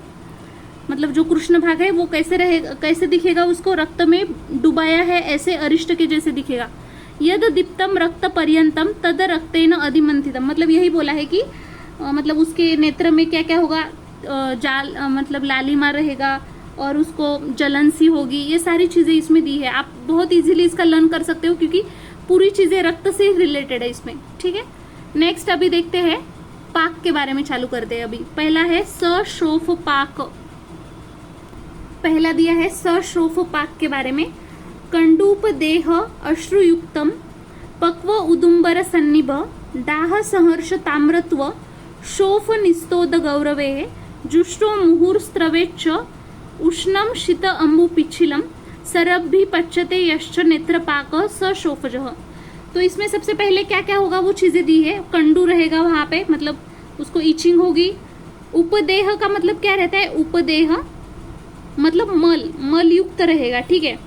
मतलब जो कृष्ण भाग है वो कैसे रहेगा, कैसे दिखेगा, उसको रक्त में डुबाया है ऐसे अरिष्ट के जैसे दिखेगा। यद दीप्तम रक्त पर्यंतम तद रक्तेन अधिमंथितम, मतलब यही बोला है कि मतलब उसके नेत्र में क्या क्या होगा, मतलब लालिमा रहेगा और उसको जलन सी होगी, ये सारी चीजें इसमें दी है। आप बहुत इजीली इसका लर्न कर सकते हो क्योंकि पूरी चीजें रक्त से रिलेटेड है इसमें, ठीक है। नेक्स्ट अभी देखते हैं पाक के बारे में, चालू करते हैं। अभी पहला है सशोफ पाक, पहला दिया है सशोफ पाक के बारे में। कंडूप देह अश्रुयुक्तम पक्व उदुम्बर सन्निभ दाह सहर्ष ताम्रत्व शोफ निस्तोद गौरवे जुष्टो मुहुर्स्त्रवेच्च उष्णम शीत अम्बु पिछिलम सरभि पच्यते यश्च नेत्रपाक सशोफजः। तो इसमें सबसे पहले क्या क्या होगा वो चीजें दी है। कंडू रहेगा वहां पे, मतलब उसको इचिंग होगी। उपदेह का मतलब क्या रहता है, उपदेह मतलब मल युक्त रहेगा, ठीक है।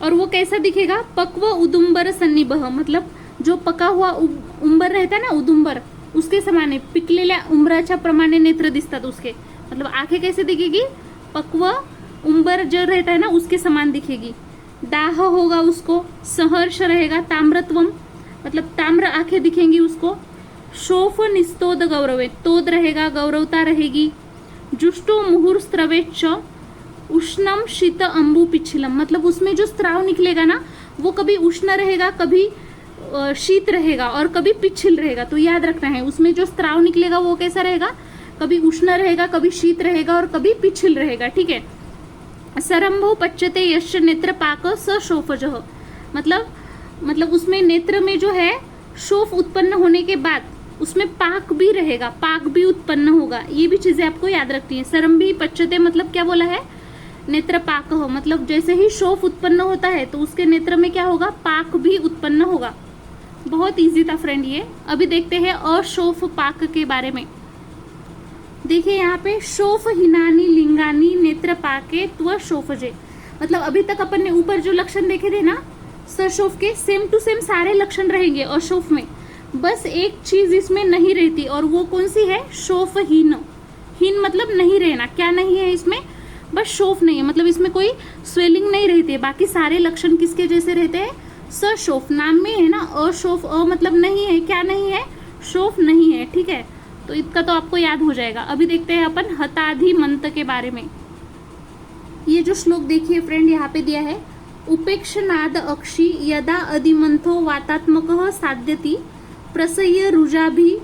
और वो कैसा दिखेगा, पक्व उदुम्बर सन्निभः, मतलब जो पका हुआ उंबर रहता है ना उदुम्बर, उसके समान पिकलेल्या उंबराच्या प्रमाणे नेत्र दिसतात उसके, मतलब आंखें कैसे दिखेगी, पक्व उंबर जो रहता है ना उसके समान दिखेगी। दाह होगा उसको, सहर्ष रहेगा, ताम्रत्वम मतलब ताम्र आंखें दिखेंगी उसको। शोफ निस्तोद गौरवे, तोद रहेगा, गौरवता रहेगी। जुष्टो मुहुर स्त्रवेच्च उष्णम शीत अम्बु पिछिलम, मतलब उसमें जो स्त्राव निकलेगा ना वो कभी उष्ण रहेगा, कभी शीत रहेगा और कभी पिछिल रहेगा। तो याद रखना है उसमें जो स्त्राव निकलेगा वो कैसा रहेगा, कभी उष्ण रहेगा, कभी शीत रहेगा और कभी पिछिल रहेगा, ठीक है। सरंभो पच्यते यश्च नेत्र पाक सशोफजः, मतलब उसमें नेत्र में जो है शोफ उत्पन्न होने के बाद उसमें पाक भी रहेगा, पाक भी उत्पन्न होगा। ये भी चीजें आपको याद रखनी है। सरंभी पच्यते मतलब क्या बोला है, नेत्र पाक हो, मतलब जैसे ही शोफ उत्पन्न होता है तो उसके नेत्र में क्या होगा, पाक भी उत्पन्न होगा। बहुत इजी था फ्रेंड ये। अभी देखते हैं अशोफ पाक के बारे में। देखिए यहाँ पे शोफ हिनानी लिंगानी नेत्र पाके त्व शोफजे, मतलब अभी तक अपन ने ऊपर जो लक्षण देखे थे ना सशोफ के, सेम टू सेम सारे लक्षण रहेंगे अशोफ में, बस एक चीज इसमें नहीं रहती और वो कौन सी है, शोफ हीन। हीन मतलब नहीं रहना, क्या नहीं है इसमें, बस शोफ नहीं है, मतलब इसमें कोई स्वेलिंग नहीं रहती है। बाकी सारे लक्षण किसके जैसे रहते हैं, सशोफ। नाम में है ना अशोफ, अ मतलब नहीं है, क्या नहीं है, शोफ नहीं है, ठीक है। तो इतना तो आपको याद हो जाएगा। अभी देखते हैं अपन हताधिमंत के बारे में। ये जो श्लोक देखिए फ्रेंड यहाँ पे दिया है, उपेक्षनाद अक्षी यदा अधिमंथो वातात्मकः साध्यति प्रसह्य रुजाभि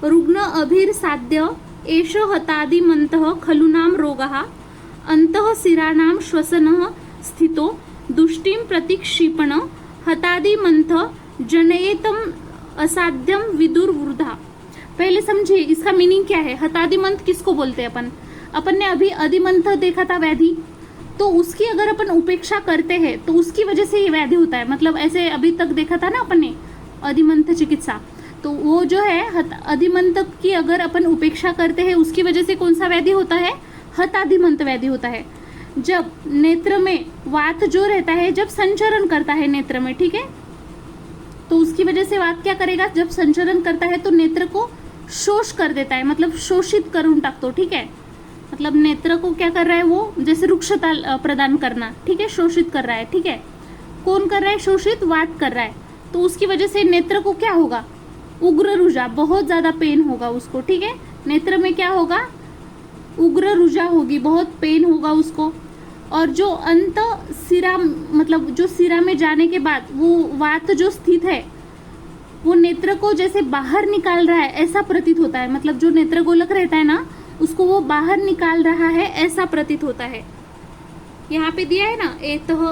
रुग्ण अभिर साध्य एष हतादिमन्तः खलूनाम रोगः अंतः शिराणाम श्वसनः स्थितो दुष्टिम प्रतिक्षिपण हतादिमंथ जनयेतम असाध्यम विदुर वृद्धा। पहले समझिए इसका मीनिंग क्या है। हतादिमंथ किसको बोलते हैं अपन ने अभी अधिमंथ देखा था व्याधि, तो उसकी अगर अपन उपेक्षा करते हैं तो उसकी वजह से ये व्याधि होता है। मतलब ऐसे अभी तक देखा था ना अपन ने अधिमंथ चिकित्सा, तो वो जो है अधिमंथ की अगर अपन उपेक्षा करते हैं उसकी वजह से कौन सा व्याधि होता है, हताधिमंत व्याधि होता है। जब नेत्र में वात जो रहता है जब संचरण करता है नेत्र में, ठीक है, तो उसकी वजह से वात क्या करेगा, जब संचरण करता है तो नेत्र को शोष कर देता है, मतलब शोषित करून टाकतो, ठीक है। मतलब नेत्र को क्या कर रहा है वो, जैसे रुक्षता प्रदान करना, ठीक है, शोषित कर रहा है, ठीक है। कौन कर रहा है शोषित, वात कर रहा है। तो उसकी वजह से नेत्र को क्या होगा, उग्र रुजा, बहुत ज्यादा पेन होगा उसको, ठीक है। नेत्र में क्या होगा, उग्र रुजा होगी, बहुत पेन होगा उसको। और जो अंत सिरा, मतलब जो सिरा में जाने के बाद वो वात जो स्थित है वो नेत्र को जैसे बाहर निकाल रहा है ऐसा प्रतीत होता है। मतलब जो नेत्र गोलक रहता है ना उसको वो बाहर निकाल रहा है ऐसा प्रतीत होता है। यहाँ पे दिया है ना, एतः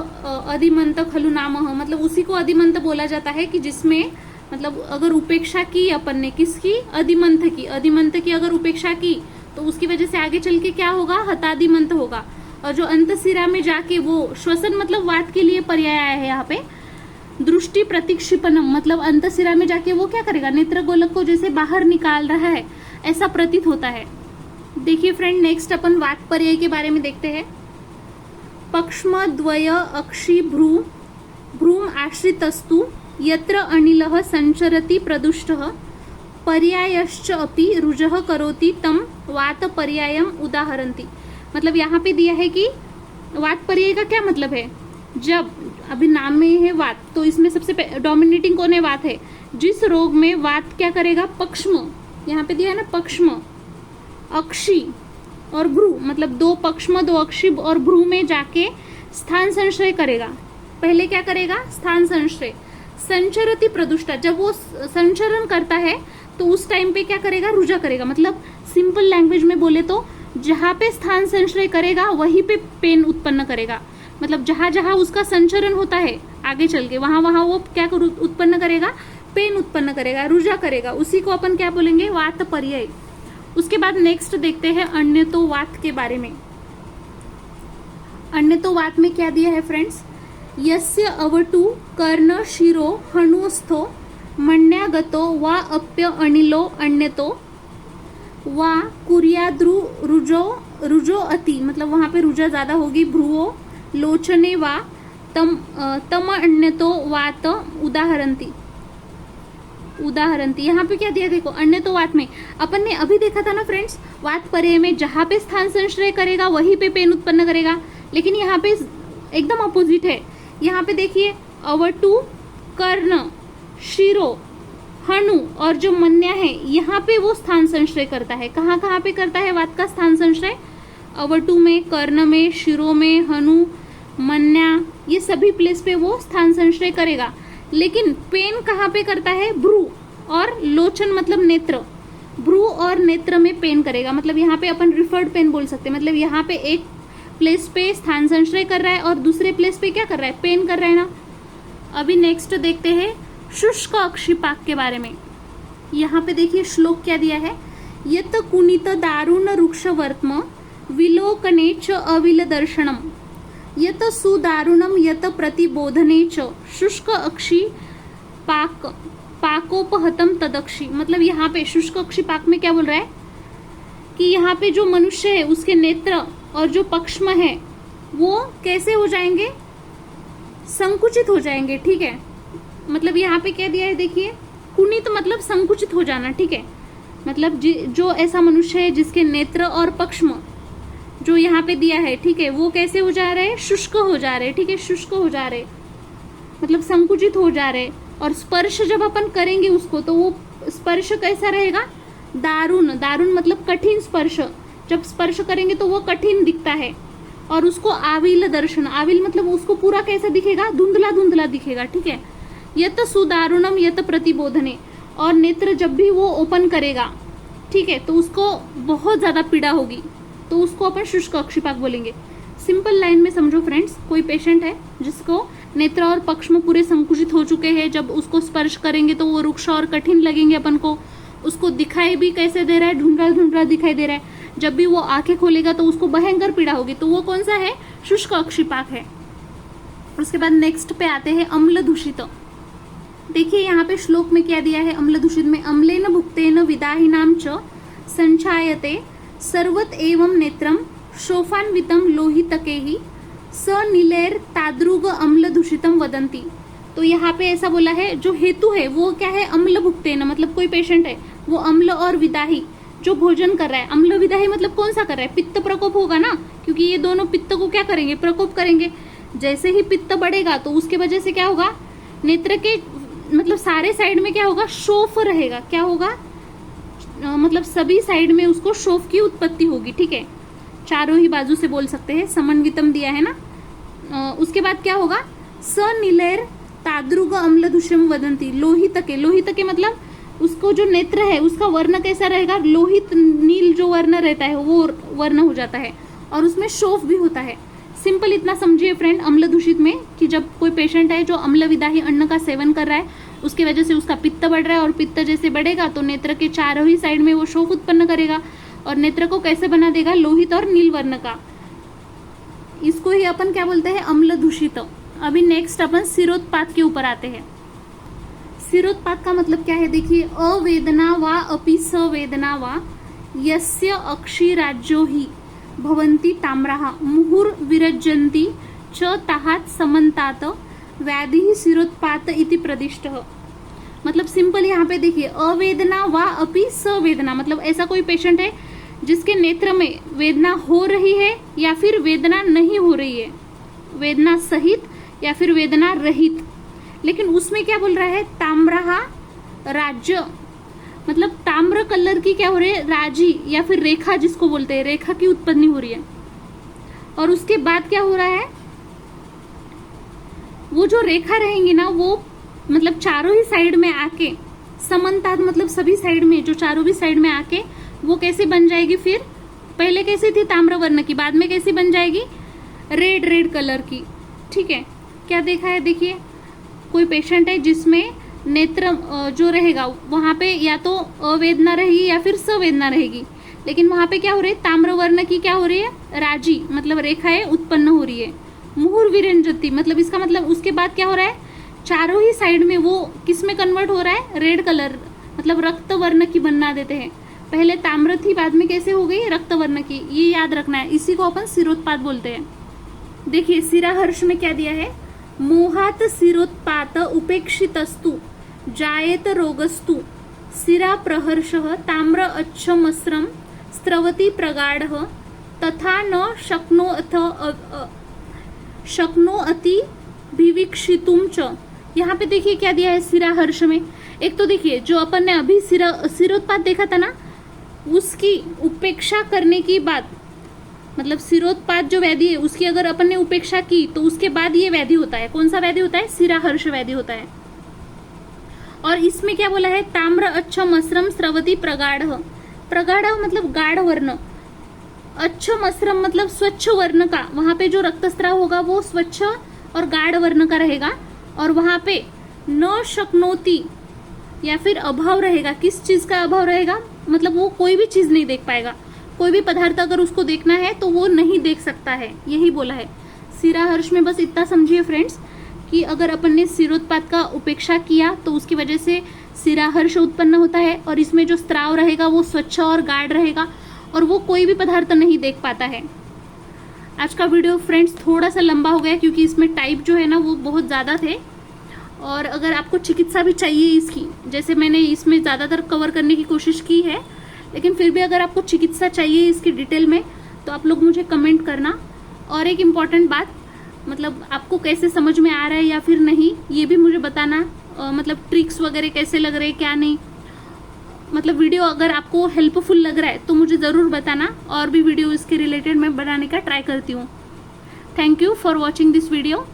अधिमंत खलु नामः, मतलब उसी को अधिमंत बोला जाता है कि जिसमें मतलब अगर उपेक्षा की अपन ने किसकी, अधिमंत की अगर उपेक्षा की तो उसकी वजह से आगे चल के क्या होगा, हताधिमंत होगा। और जो अंतशिरा में जाके वो श्वसन मतलब वात के लिए पर्याय आया है यहाँ पे, दृष्टि प्रतिक्षिपनम, मतलब अंतशिरा में जाके वो क्या करेगा, नेत्र गोलक को जैसे बाहर निकाल रहा है ऐसा प्रतीत होता है। देखिए फ्रेंड, नेक्स्ट अपन वात पर्याय के बारे में देखते हैं। पक्ष्म द्वय अक्षि भ्रूम आश्रितस्तु यत्र अनिलः संचरति प्रदुष्टः पर्यायश्च अपि रुजः करोति तम वात पर्यायम उदाहरन्ति। मतलब यहाँ पे दिया है कि वात पर्याय का क्या मतलब है। जब अभी नाम में है वात, तो इसमें सबसे डोमिनेटिंग कौन है, वात है। जिस रोग में वात क्या करेगा, पक्ष्म, यहाँ पे दिया है ना पक्ष्म, अक्षि और भ्रू, मतलब दो पक्ष्म दो अक्षि और भ्रू में जाके स्थान संश्रय करेगा। पहले क्या करेगा, स्थान संश्रय। संचरति प्रदुष्टा, जब वो संचरण करता है तो उस टाइम पे क्या करेगा, रुजा करेगा। मतलब सिंपल लैंग्वेज में बोले तो जहाँ पे स्थान संश्रय करेगा वहीं पे पेन उत्पन्न करेगा। मतलब जहाँ जहाँ उसका संचरण होता है आगे चल के वहां वहां वो क्या उत्पन्न करेगा, पेन उत्पन्न करेगा, रुजा करेगा। उसी को अपन क्या बोलेंगे, वात पर्याय। उसके बाद नेक्स्ट देखते हैं अन्यतो वात के बारे में। अन्यतो वात में क्या दिया है फ्रेंड्स, यस्य अवटु कर्ण शिरो हणुस्थो मण्यागतो वा अप्य अनिलो अन्यतो वा कुर्याद्रु रुजो अति, मतलब वहां पे रुजा ज्यादा होगी, भ्रुवो लोचने वा तम अन्यतो वात उदाहरन्ति। यहाँ पे क्या दिया देखो, अन्यतो वात में अपन ने अभी देखा था ना फ्रेंड्स, वात पर्याय में जहां पे स्थान संश्रय करेगा वहीं पे पेन उत्पन्न करेगा। लेकिन यहाँ पे एकदम अपोजिट है। यहाँ पे देखिए, अवटु कर्ण शिरो हणु और जो मन्या है यहाँ पे वो स्थान संश्रय करता है। कहाँ कहाँ पे करता है वात का स्थान संश्रय, अवटु में, कर्ण में, शिरो में, हनु, मन्या, ये सभी प्लेस पे वो स्थान संश्रय करेगा। लेकिन पेन कहाँ पे करता है, भ्रू और लोचन मतलब नेत्र, भ्रू और नेत्र में पेन करेगा। मतलब यहाँ पे अपन रिफर्ड पेन बोल सकते हैं। मतलब यहाँ पे एक प्लेस पे स्थान संश्रय कर रहा है और दूसरे प्लेस पे क्या कर रहा है, पेन कर रहा है ना। अभी नेक्स्ट देखते हैं शुष्क अक्षिपाक के बारे में। यहाँ पे देखिए श्लोक क्या दिया है, यत कुनित दारुण रुक्ष वर्त्म विलोकने च अविल दर्शनम यत सुदारुणम यत प्रतिबोधने च शुष्क अक्षि पाकोपहतम तदक्षि। मतलब यहाँ पे शुष्क अक्षिपाक में क्या बोल रहा है कि यहाँ पे जो मनुष्य है उसके नेत्र और जो पक्ष्म है वो कैसे हो जाएंगे, संकुचित हो जाएंगे, ठीक है। मतलब यहाँ पे क्या दिया है देखिए, कुनित मतलब संकुचित हो जाना, ठीक है। मतलब जो ऐसा मनुष्य है जिसके नेत्र और पक्ष्म जो यहाँ पे दिया है, ठीक है, वो कैसे हो जा रहे हैं, शुष्क हो जा रहे, ठीक है, शुष्क हो जा रहे, मतलब संकुचित हो जा रहे। और स्पर्श जब अपन करेंगे उसको तो वो स्पर्श कैसा रहेगा, दारुण, दारुण मतलब कठिन स्पर्श, जब स्पर्श करेंगे तो वो कठिन दिखता है। और उसको आविल दर्शन, आविल मतलब उसको पूरा कैसा दिखेगा, धुंधला धुंधला दिखेगा, ठीक है। यत सुदारुणम यत प्रतिबोधने, और नेत्र जब भी वो ओपन करेगा, ठीक है, तो उसको बहुत ज्यादा पीड़ा होगी, तो उसको अपन शुष्क अक्षिपाक बोलेंगे। सिंपल लाइन में समझो फ्रेंड्स, कोई पेशेंट है जिसको नेत्र और पक्ष्म पूरे संकुचित हो चुके हैं, जब उसको स्पर्श करेंगे तो वो रुक्ष और कठिन लगेंगे अपन को, उसको दिखाई भी कैसे दे रहा है, ढूंढरा ढूंढरा दिखाई दे रहा है। जब भी वो आंखें खोलेगा तो उसको भयंकर पीड़ा होगी, तो वो कौन सा है, शुष्क अक्षिपाक है। उसके बाद नेक्स्ट पे आते हैं अम्ल दूषित। देखिए यहाँ पे श्लोक में क्या दिया है, अम्ल दूषित में अम्लेन भुक्तेन विदाहिनाम च संचायते सर्वत एवं नेत्रम शोफान्वितम लोहितकेहि स नीलेर ताद्रुग अम्ल दूषितम वदंती। तो यहाँ पे ऐसा बोला है, जो हेतु है वो क्या है, अम्ल भुक्तेन मतलब कोई पेशेंट है, वो अम्ल और विदाही जो भोजन कर रहा है, अम्ल विदाही मतलब कौन सा कर रहा है, पित्त प्रकोप होगा ना, क्योंकि ये दोनों पित्त को क्या करेंगे, प्रकोप करेंगे। जैसे ही पित्त बढ़ेगा तो उसके वजह से क्या होगा, नेत्र के मतलब सारे साइड में क्या होगा, शोफ रहेगा, क्या होगा, मतलब सभी साइड में उसको शोफ की उत्पत्ति होगी, ठीक है, चारों ही बाजू से बोल सकते हैं, समन्वितम दिया है ना। उसके बाद क्या होगा, स नीलेर ताद्रुग अम्ल दूषितम वदंती, लोहितके, लोहितके मतलब उसको जो नेत्र है उसका वर्ण कैसा रहेगा, लोहित नील जो वर्ण रहता है वो वर्ण हो जाता है, और उसमें शोफ भी होता है। सिंपल इतना समझिए फ्रेंड, अम्ल दूषित में कि जब कोई पेशेंट है जो अम्ल विदाही अन्न का सेवन कर रहा है, उसकी वजह से उसका पित्त बढ़ रहा है, और पित्त जैसे बढ़ेगा तो नेत्र के चारों ही साइड में वो शोफ उत्पन्न करेगा, और नेत्र को कैसे बना देगा, लोहित और नील वर्ण का। इसको ही अपन क्या बोलते हैं, अम्ल दूषित। अभी नेक्स्ट अपन सिरोत्पात के ऊपर आते हैं। सिरोत्पात का मतलब क्या है, देखिए, अवेदना वा अपि सवेदना वा यस्य अक्षिराज्यो हि भवन्ति ताम्राः मुहुर्विरज्यन्ति च ताहात् समन्तात व्याधिः सिरोत्पात इति प्रदिष्टः। मतलब सिंपल यहाँ पे देखिए, अवेदना वा अपि सवेदना मतलब ऐसा कोई पेशेंट है जिसके नेत्र में वेदना हो रही है या फिर वेदना नहीं हो रही है, वेदना सहित या फिर वेदना रहित, लेकिन उसमें क्या बोल रहा है, ताम्राः राज्य मतलब ताम्र कलर की क्या हो रही है, राजी या फिर रेखा जिसको बोलते हैं, रेखा की उत्पत्ति हो रही है। और उसके बाद क्या हो रहा है, वो जो रेखा रहेंगी ना वो मतलब चारों ही साइड में आके, समन्तात मतलब सभी साइड में, जो चारों भी साइड में आके वो कैसे बन जाएगी, फिर पहले कैसी थी ताम्र वर्ण की, बाद में कैसी बन जाएगी, रेड रेड कलर की, ठीक है। क्या देखा है, देखिए कोई पेशेंट है जिसमें नेत्र जो रहेगा वहां पे या तो अवेदना रहेगी या फिर सवेदना रहेगी, लेकिन वहां पे क्या हो रही है, ताम्र वर्ण की क्या हो रही है, राजी मतलब रेखाएं उत्पन्न हो रही है। मुहुर्विरंजति मतलब इसका मतलब उसके बाद क्या हो रहा है, चारों ही साइड में वो किस में कन्वर्ट हो रहा है, रेड कलर मतलब रक्त वर्ण की बना देते हैं। पहले ताम्र थी, बाद में कैसे हो गई, रक्त वर्ण की, ये याद रखना है, इसी को अपन सिरोत्पात बोलते हैं। देखिए सिराहर्ष में क्या दिया है, मोहात सिरोत्पात उपेक्षितस्तु जायेत रोगस्तु सिरा प्रहर्षः ताम्र अच्छमस्रम स्रवति प्रगाढ़ः तथा न शक्नोति विवीक्षितुम च। यहाँ पे देखिए क्या दिया है सिराहर्ष में, एक तो देखिए जो अपन ने अभी सिरोत्पात देखा था ना, उसकी उपेक्षा करने की बात, मतलब सिरोत्पात जो व्याधि है उसकी अगर अपन ने उपेक्षा की तो उसके बाद ये व्याधि होता है, कौन सा व्याधि होता है, सिराहर्ष व्याधि होता है। और इसमें क्या बोला है, ताम्र अच्छम अस्रम स्रवति प्रगाढ़, प्रगाढ़ मतलब गाढ़ वर्ण, अच्छम अस्रम मतलब स्वच्छ वर्ण का, वहां पे जो रक्तस्राव होगा वो स्वच्छ और गाढ़ वर्ण का रहेगा, और वहां पे न शक्नोति या फिर अभाव रहेगा, किस चीज का अभाव रहेगा, मतलब वो कोई भी चीज नहीं देख पाएगा, कोई भी पदार्थ अगर उसको देखना है तो वो नहीं देख सकता है, यही बोला है सिराहर्ष में। बस इतना समझिए फ्रेंड्स कि अगर अपन ने सिरोत्पात का उपेक्षा किया तो उसकी वजह से सिराहर्ष उत्पन्न होता है, और इसमें जो स्त्राव रहेगा वो स्वच्छ और गाढ़ रहेगा, और वो कोई भी पदार्थ नहीं देख पाता है। आज का वीडियो फ्रेंड्स थोड़ा सा लंबा हो गया क्योंकि इसमें टाइप जो है ना वो बहुत ज़्यादा थे, और अगर आपको चिकित्सा भी चाहिए इसकी, जैसे मैंने इसमें ज़्यादातर कवर करने की कोशिश की है, लेकिन फिर भी अगर आपको चिकित्सा चाहिए इसकी डिटेल में तो आप लोग मुझे कमेंट करना। और एक इम्पॉर्टेंट बात, मतलब आपको कैसे समझ में आ रहा है या फिर नहीं ये भी मुझे बताना, मतलब ट्रिक्स वगैरह कैसे लग रहे हैं क्या नहीं, मतलब वीडियो अगर आपको हेल्पफुल लग रहा है तो मुझे ज़रूर बताना, और भी वीडियो इसके रिलेटेड मैं बनाने का ट्राई करती हूँ। Thank you for watching this video.